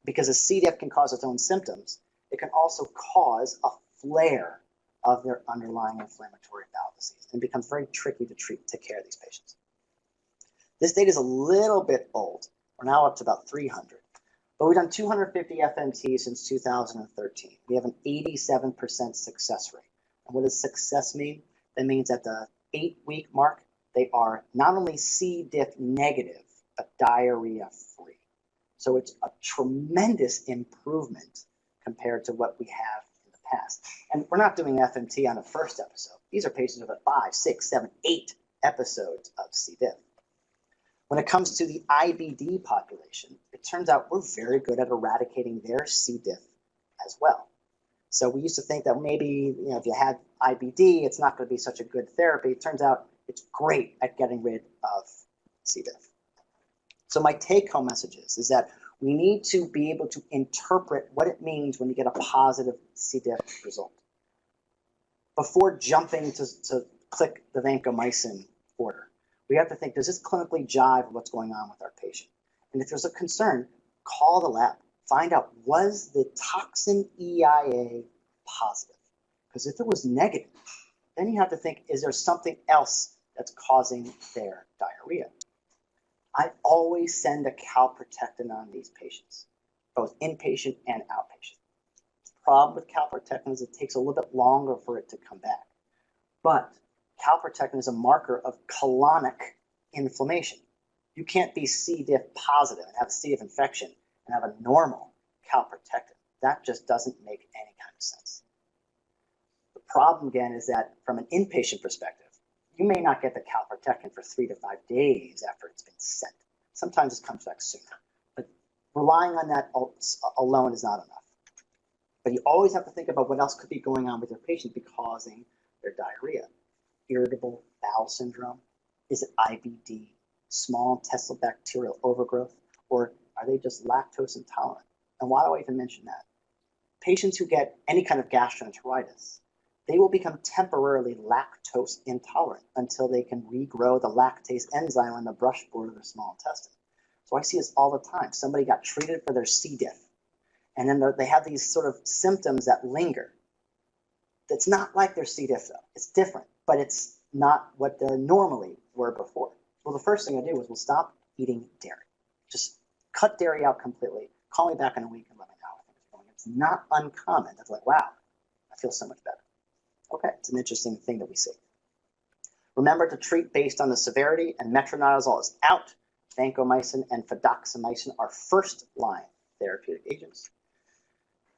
Because a C. diff can cause its own symptoms, it can also cause a flare of their underlying inflammatory bowel disease, and it becomes very tricky to take care of these patients. This data is a little bit old. We're now up to about 300. But we've done 250 FMT since 2013. We have an 87% success rate. And what does success mean? That means at the 8-week mark, they are not only C. diff negative, but diarrhea free. So it's a tremendous improvement compared to what we have in the past. And we're not doing FMT on the first episode. These are patients with 5, 6, 7, 8 episodes of C. diff. When it comes to the IBD population, it turns out we're very good at eradicating their C. diff as well. So we used to think that maybe if you had IBD, it's not going to be such a good therapy. It turns out it's great at getting rid of C. diff. So my take-home message is that we need to be able to interpret what it means when you get a positive C. diff result. Before jumping to click the vancomycin order, we have to think, does this clinically jive with what's going on with our patient? And if there's a concern, call the lab. Find out, was the toxin EIA positive? Because if it was negative, then you have to think, is there something else that's causing their diarrhea? I always send a calprotectin on these patients, both inpatient and outpatient. The problem with calprotectin is it takes a little bit longer for it to come back. But calprotectin is a marker of colonic inflammation. You can't be C. diff positive and have a C. diff infection and have a normal calprotectin. That just doesn't make any kind of sense. The problem, again, is that from an inpatient perspective, you may not get the calprotectin for 3 to 5 days after it's been sent. Sometimes it comes back sooner. But relying on that alone is not enough. But you always have to think about what else could be going on with your patient causing their diarrhea. Irritable bowel syndrome? Is it IBD, small intestinal bacterial overgrowth, or are they just lactose intolerant? And why do I even mention that? Patients who get any kind of gastroenteritis, they will become temporarily lactose intolerant until they can regrow the lactase enzyme on the brushboard of their small intestine. So I see this all the time. Somebody got treated for their C. diff, and then they have these sort of symptoms that linger. It's not like their C. diff, though. It's different, but it's not what they normally were before. Well, the first thing I do is we'll stop eating dairy. Just cut dairy out completely. Call me back in a week and let me know how things are going. It's not uncommon. It's like, wow, I feel so much better. Okay, it's an interesting thing that we see. Remember to treat based on the severity, and metronidazole is out. Vancomycin and fidaxomicin are first-line therapeutic agents.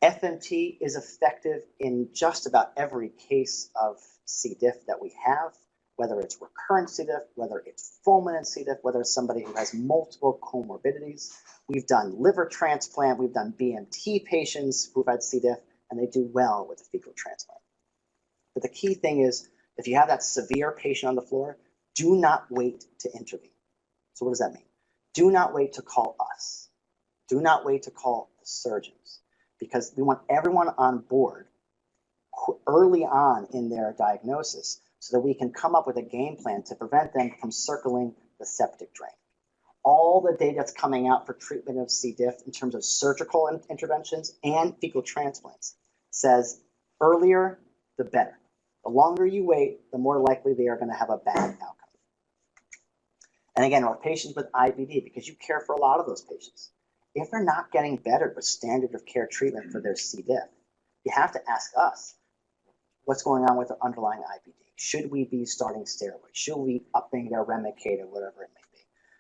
FMT is effective in just about every case of C. diff that we have, whether it's recurrent C. diff, whether it's fulminant C. diff, whether it's somebody who has multiple comorbidities. We've done liver transplant, we've done BMT patients who've had C. diff, and they do well with a fecal transplant. But the key thing is, if you have that severe patient on the floor, do not wait to intervene. So what does that mean? Do not wait to call us. Do not wait to call the surgeons, because we want everyone on board early on in their diagnosis so that we can come up with a game plan to prevent them from circling the septic drain. All the data that's coming out for treatment of C. diff in terms of surgical interventions and fecal transplants says earlier, the better. The longer you wait, the more likely they are going to have a bad outcome. And again, our patients with IBD, because you care for a lot of those patients, if they're not getting better with standard of care treatment for their C. diff, you have to ask us, what's going on with their underlying IBD? Should we be starting steroids? Should we be upping their Remicade or whatever it may be?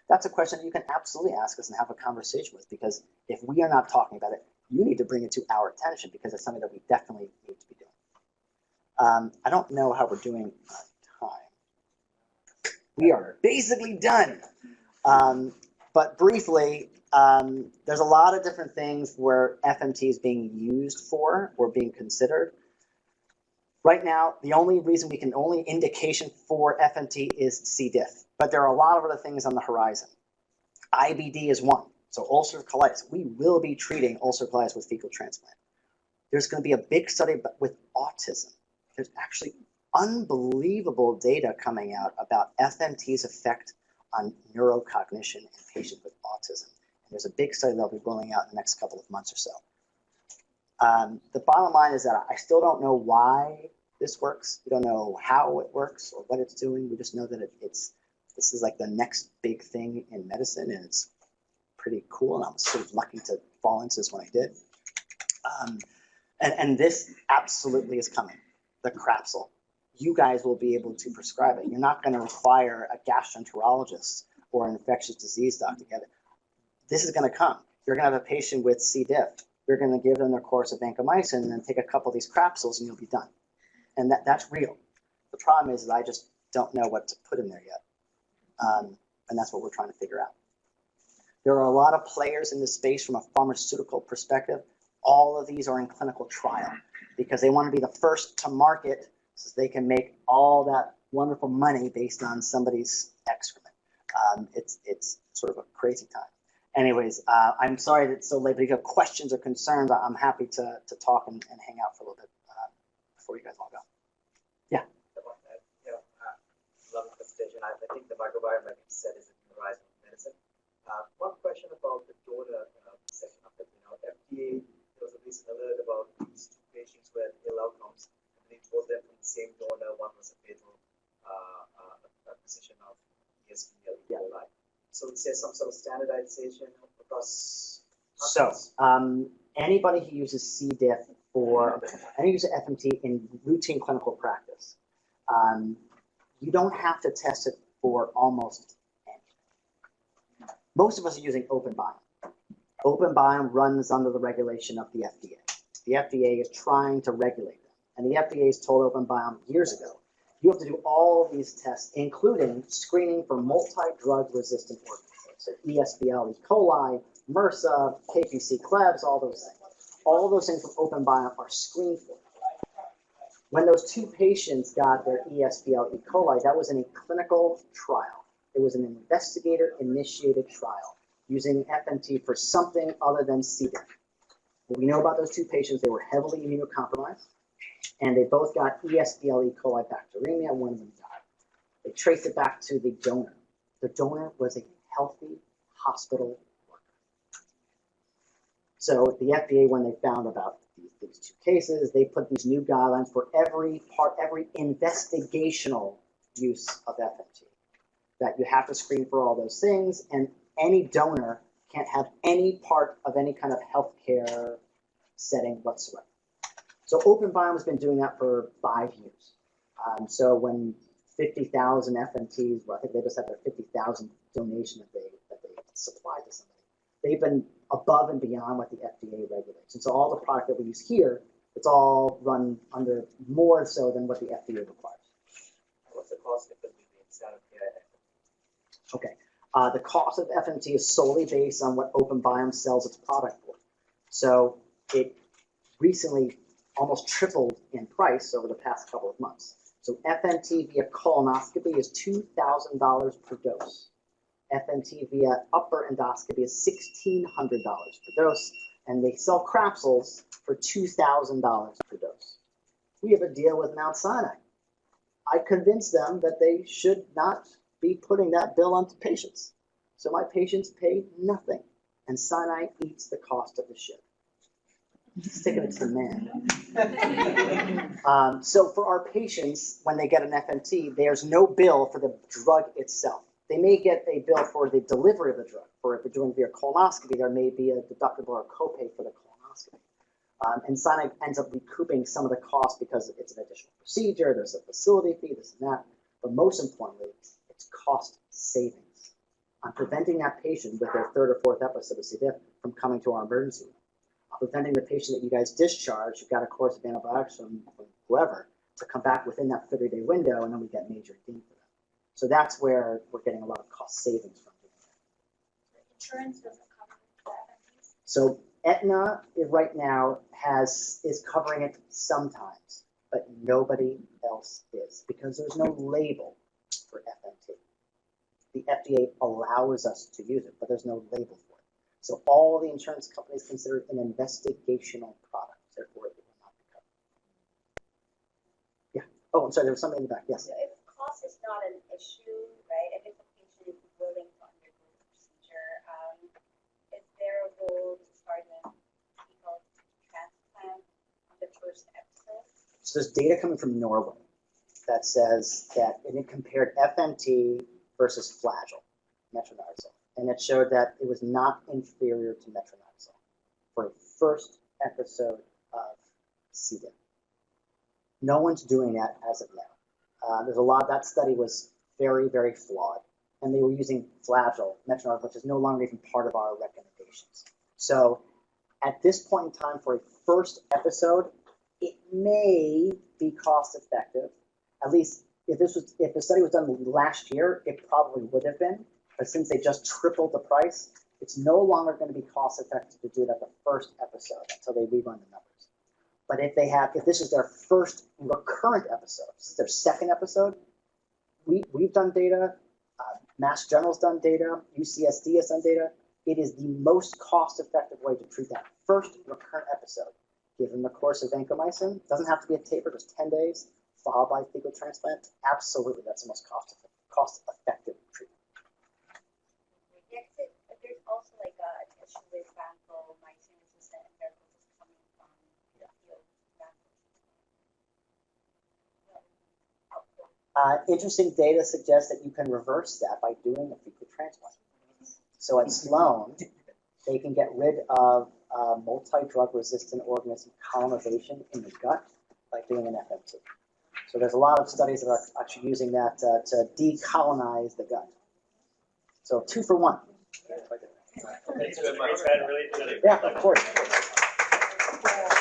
That's a question you can absolutely ask us and have a conversation with, because if we are not talking about it, you need to bring it to our attention, because it's something that we definitely need to be doing. I don't know how we're doing on time. We are basically done. But briefly, there's a lot of different things where FMT is being used for or being considered. Right now, the only indication for FMT is C. diff, but there are a lot of other things on the horizon. IBD is one. So ulcerative colitis, we will be treating ulcerative colitis with fecal transplant. There's going to be a big study with autism. there's actually unbelievable data coming out about FMT's effect on neurocognition in patients with autism. And there's a big study that'll be rolling out in the next couple of months or so. The bottom line is that I still don't know why this works. We don't know how it works or what it's doing. We just know that this is like the next big thing in medicine, and it's pretty cool. And I was sort of lucky to fall into this when I did. And this absolutely is coming, the Crapsel. You guys will be able to prescribe it. You're not going to require a gastroenterologist or an infectious disease doctor to get it. This is going to come. You're going to have a patient with C. diff. You're going to give them their course of vancomycin and then take a couple of these Crapsels and you'll be done. And that's real. The problem is that I just don't know what to put in there yet. And that's what we're trying to figure out. There are a lot of players in this space from a pharmaceutical perspective. All of these are in clinical trial because they want to be the first to market so they can make all that wonderful money based on somebody's excrement. It's sort of a crazy time. Anyways, I'm sorry that it's so late, but if you have questions or concerns, I'm happy to talk and hang out for a little bit before you guys all go. Yeah. Love the presentation. I think the microbiome, like you said, is a new horizon of medicine. One question about the donor section of it. FDA, there was a recent alert about these two patients who had ill outcomes, and they told them from the same donor. One was a fatal acquisition of ESBL E. coli. So is there some sort of standardization across? So anybody who uses C. diff any user FMT in routine clinical practice, you don't have to test it for almost anything. Most of us are using open biome. Open biome runs under the regulation of the FDA. The FDA is trying to regulate them. And the FDA has told open biome years ago, you have to do all of these tests, including screening for multi-drug resistant organisms. So ESBL, E. coli, MRSA, KPC, Klebs, all those things. All of those things from open biome are screened for. When those two patients got their ESBL E. coli, that was in a clinical trial. It was an investigator-initiated trial using FMT for something other than C. diff. What we know about those two patients, they were heavily immunocompromised, and they both got ESBL E. coli bacteremia. One of them died. They traced it back to the donor. The donor was a healthy hospital worker. So the FDA, when they found about these two cases, they put these new guidelines for every investigational use of FMT, that you have to screen for all those things, and any donor can't have any part of any kind of healthcare setting whatsoever. So Open Biome has been doing that for 5 years. So when 50,000 FMTs, well, I think they just had their 50,000 donation that they supplied to somebody, they've been above and beyond what the FDA regulates. And so all the product that we use here, it's all run under more so than what the FDA requires. What's the cost difference between standard care and FMT? Okay. The cost of FMT is solely based on what Open Biome sells its product for. So it recently almost tripled in price over the past couple of months. So FMT via colonoscopy is $2,000 per dose. FMT via upper endoscopy is $1,600 per dose, and they sell Crapsels for $2,000 per dose. We have a deal with Mount Sinai. I convinced them that they should not be putting that bill onto patients. So my patients pay nothing, and Sinai eats the cost of the ship. Sticking it to the man. So for our patients, when they get an FMT, there's no bill for the drug itself. They may get a bill for the delivery of the drug. For if they're doing via colonoscopy, there may be a deductible or copay for the colonoscopy. And Sinai ends up recouping some of the cost because it's an additional procedure, there's a facility fee, this and that. But most importantly, it's cost savings on preventing that patient with their 3rd or 4th episode of C. diff from coming to our emergency room. Preventing the patient that you guys discharge, who got a course of antibiotics from whoever, to come back within that 30-day window, and then we get major gain for them. So that's where we're getting a lot of cost savings from doing that. Insurance doesn't cover the FMTs? So Aetna right now is covering it sometimes, but nobody else is, because there's no label for FMT. The FDA allows us to use it, but there's no label for it. So all the insurance companies consider it an investigational product, therefore it will not be covered. Oh, I'm sorry, there was something in the back, yes. So if cost is not an issue, right, and if a patient is willing to undergo the procedure, is there a role to start a fecal transplant on the first episode? So there's data coming from Norway that says that it compared FMT versus flagyl, metronidazole, and it showed that it was not inferior to metronidazole for a first episode of C. diff. No one's doing that as of now. There's a lot. That study was very, very flawed, and they were using flagyl, metronidazole, which is no longer even part of our recommendations. So, at this point in time, for a first episode, it may be cost effective. At least if the study was done last year, it probably would have been. But since they just tripled the price, it's no longer going to be cost effective to do it at the first episode until they rerun the numbers. But if this is their first recurrent episode, this is their second episode, we've done data, Mass General's done data, UCSD has done data. It is the most cost-effective way to treat that first recurrent episode. Give them a course of vancomycin. Doesn't have to be a taper, just 10 days, followed by fecal transplant. Absolutely, that's the most cost-effective treatment. Yeah, 'cause there's also like an issue with vancomycin resistant enterococci coming from the field. Interesting data suggests that you can reverse that by doing a fecal transplant. So at Sloan, they can get rid of multi-drug resistant organism colonization in the gut by doing an FMT. So there's a lot of studies that are actually using that to decolonize the gut. So 2 for 1. Thanks for the really, Yeah, of course.